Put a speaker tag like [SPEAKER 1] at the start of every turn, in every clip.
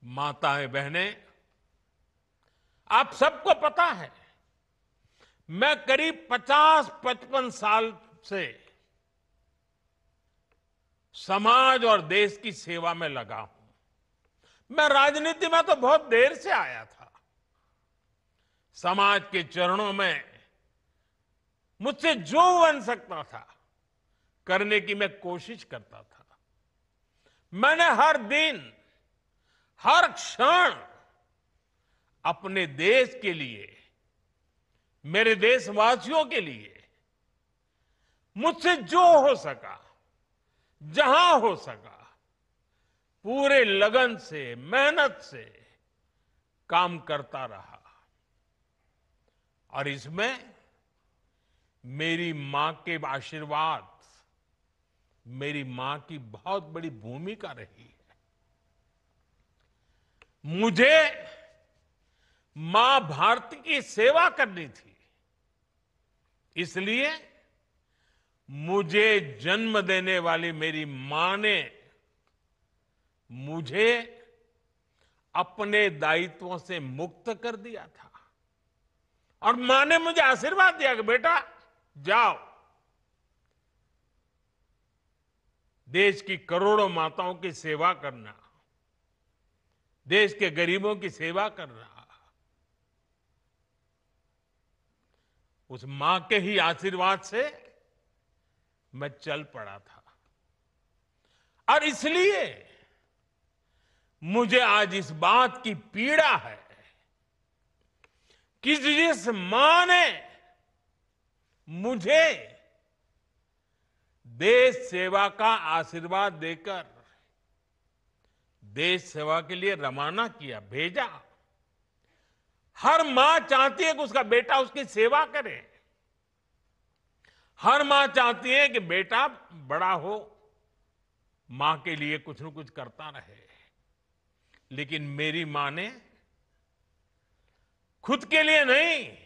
[SPEAKER 1] माताएं बहनें, आप सबको पता है मैं करीब 50-55 साल से समाज और देश की सेवा में लगा हूं। मैं राजनीति में तो बहुत देर से आया था। समाज के चरणों में मुझसे जो बन सकता था करने की मैं कोशिश करता था। मैंने हर दिन हर क्षण अपने देश के लिए, मेरे देशवासियों के लिए मुझसे जो हो सका, जहां हो सका, पूरे लगन से, मेहनत से काम करता रहा। और इसमें मेरी मां के आशीर्वाद, मेरी मां की बहुत बड़ी भूमिका रही है। मुझे मां भारती की सेवा करनी थी, इसलिए मुझे जन्म देने वाली मेरी मां ने मुझे अपने दायित्वों से मुक्त कर दिया था। और मां ने मुझे आशीर्वाद दिया कि बेटा जाओ, देश की करोड़ों माताओं की सेवा करना, देश के गरीबों की सेवा करना। उस मां के ही आशीर्वाद से मैं चल पड़ा था। और इसलिए मुझे आज इस बात की पीड़ा है कि जिस मां ने मुझे देश सेवा का आशीर्वाद देकर देश सेवा के लिए रवाना किया, भेजा, हर मां चाहती है कि उसका बेटा उसकी सेवा करे। हर मां चाहती है कि बेटा बड़ा हो, मां के लिए कुछ न कुछ करता रहे। लेकिन मेरी मां ने खुद के लिए नहीं,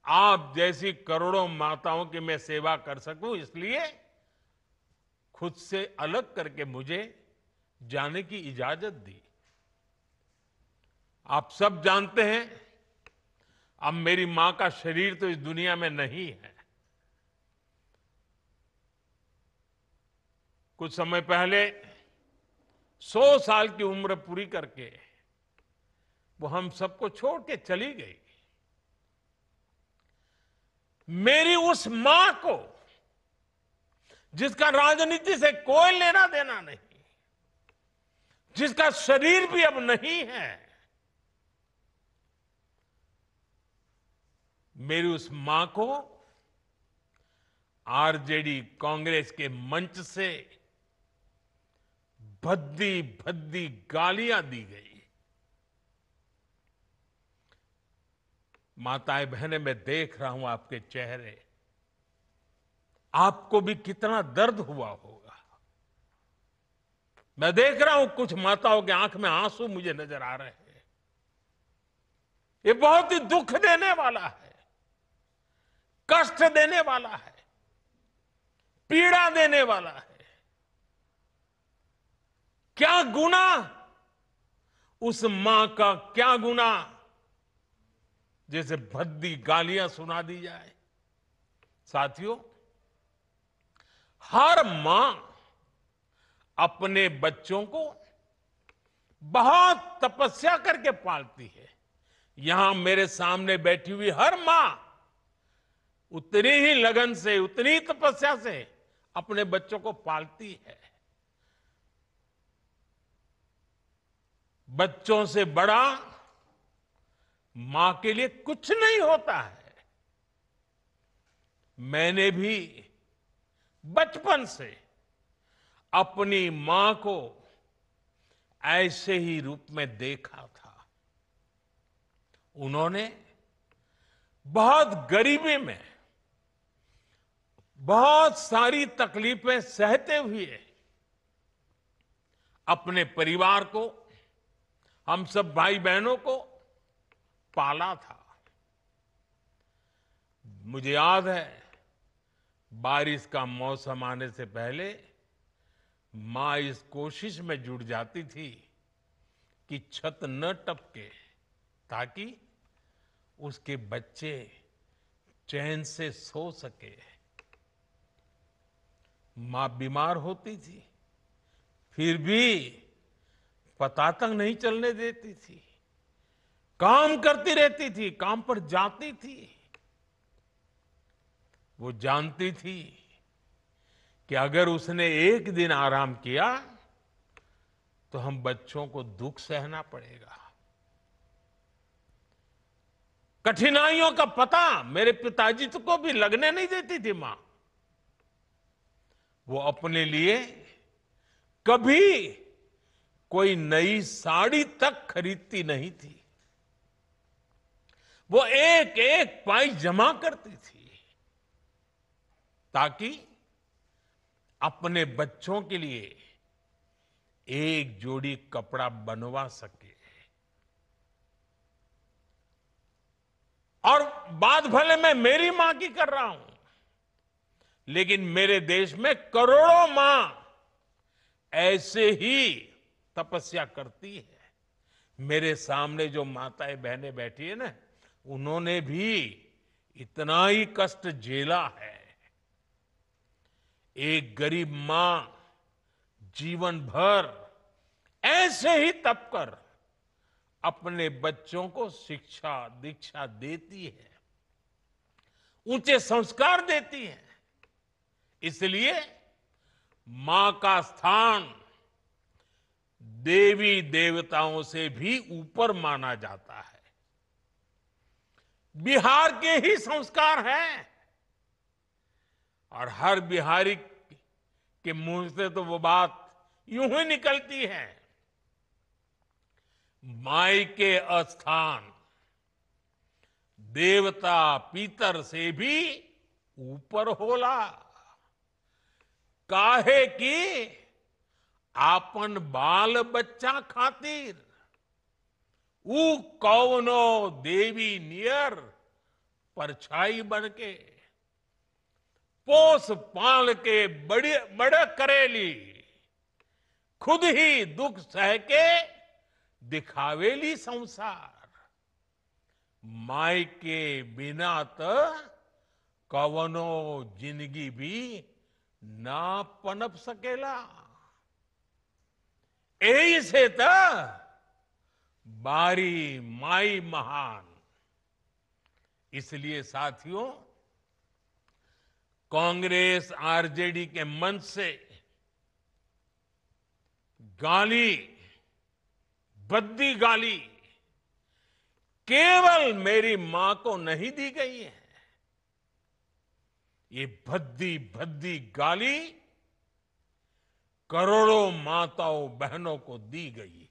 [SPEAKER 1] आप जैसी करोड़ों माताओं की मैं सेवा कर सकूं, इसलिए खुद से अलग करके मुझे जाने की इजाजत दी। आप सब जानते हैं, अब मेरी मां का शरीर तो इस दुनिया में नहीं है। कुछ समय पहले 100 साल की उम्र पूरी करके वो हम सबको छोड़ के चली गई। मेरी उस मां को, जिसका राजनीति से कोई लेना देना नहीं, जिसका शरीर भी अब नहीं है, मेरी उस मां को आरजेडी कांग्रेस के मंच से भद्दी भद्दी गालियां दी गई। माताएं बहनें, मैं देख रहा हूं आपके चेहरे, आपको भी कितना दर्द हुआ होगा। मैं देख रहा हूं कुछ माताओं के आंख में आंसू मुझे नजर आ रहे हैं। ये बहुत ही दुख देने वाला है, कष्ट देने वाला है, पीड़ा देने वाला है। क्या गुनाह, उस मां का क्या गुनाह जैसे भद्दी गालियां सुना दी जाए। साथियों, हर मां अपने बच्चों को बहुत तपस्या करके पालती है। यहां मेरे सामने बैठी हुई हर मां उतनी ही लगन से, उतनी ही तपस्या से अपने बच्चों को पालती है। बच्चों से बड़ा मां के लिए कुछ नहीं होता है। मैंने भी बचपन से अपनी मां को ऐसे ही रूप में देखा था। उन्होंने बहुत गरीबी में, बहुत सारी तकलीफें सहते हुए अपने परिवार को, हम सब भाई बहनों को पाला था। मुझे याद है, बारिश का मौसम आने से पहले मां इस कोशिश में जुट जाती थी कि छत न टपके, ताकि उसके बच्चे चैन से सो सके। मां बीमार होती थी, फिर भी पता तक नहीं चलने देती थी, काम करती रहती थी, काम पर जाती थी। वो जानती थी कि अगर उसने एक दिन आराम किया तो हम बच्चों को दुख सहना पड़ेगा। कठिनाइयों का पता मेरे पिताजी को भी लगने नहीं देती थी मां। वो अपने लिए कभी कोई नई साड़ी तक खरीदती नहीं थी। वो एक एक पाई जमा करती थी ताकि अपने बच्चों के लिए एक जोड़ी कपड़ा बनवा सके। और बात भले मैं मेरी मां की कर रहा हूं, लेकिन मेरे देश में करोड़ों मां ऐसे ही तपस्या करती है। मेरे सामने जो माताएं बहनें बैठी है ना, उन्होंने भी इतना ही कष्ट झेला है। एक गरीब मां जीवन भर ऐसे ही तप कर अपने बच्चों को शिक्षा दीक्षा देती है, ऊंचे संस्कार देती है। इसलिए मां का स्थान देवी देवताओं से भी ऊपर माना जाता है। बिहार के ही संस्कार हैं, और हर बिहारी के मुंह से तो वो बात यूं ही निकलती है, माई के अस्थान देवता पितर से भी ऊपर होला। काहे की आपन बाल बच्चा खातिर ऊ कौनो देवी नियर परछाई बनके पोस पाल के बड़े करेली, खुद ही दुख सह के दिखावेली संसार। माई के बिना तो कवनो जिंदगी भी ना पनप सकेला। यही से तो बारी माई महान। इसलिए साथियों, कांग्रेस आरजेडी के मंच से गाली, भद्दी गाली केवल मेरी मां को नहीं दी गई है, ये भद्दी भद्दी गाली करोड़ों माताओं बहनों को दी गई है।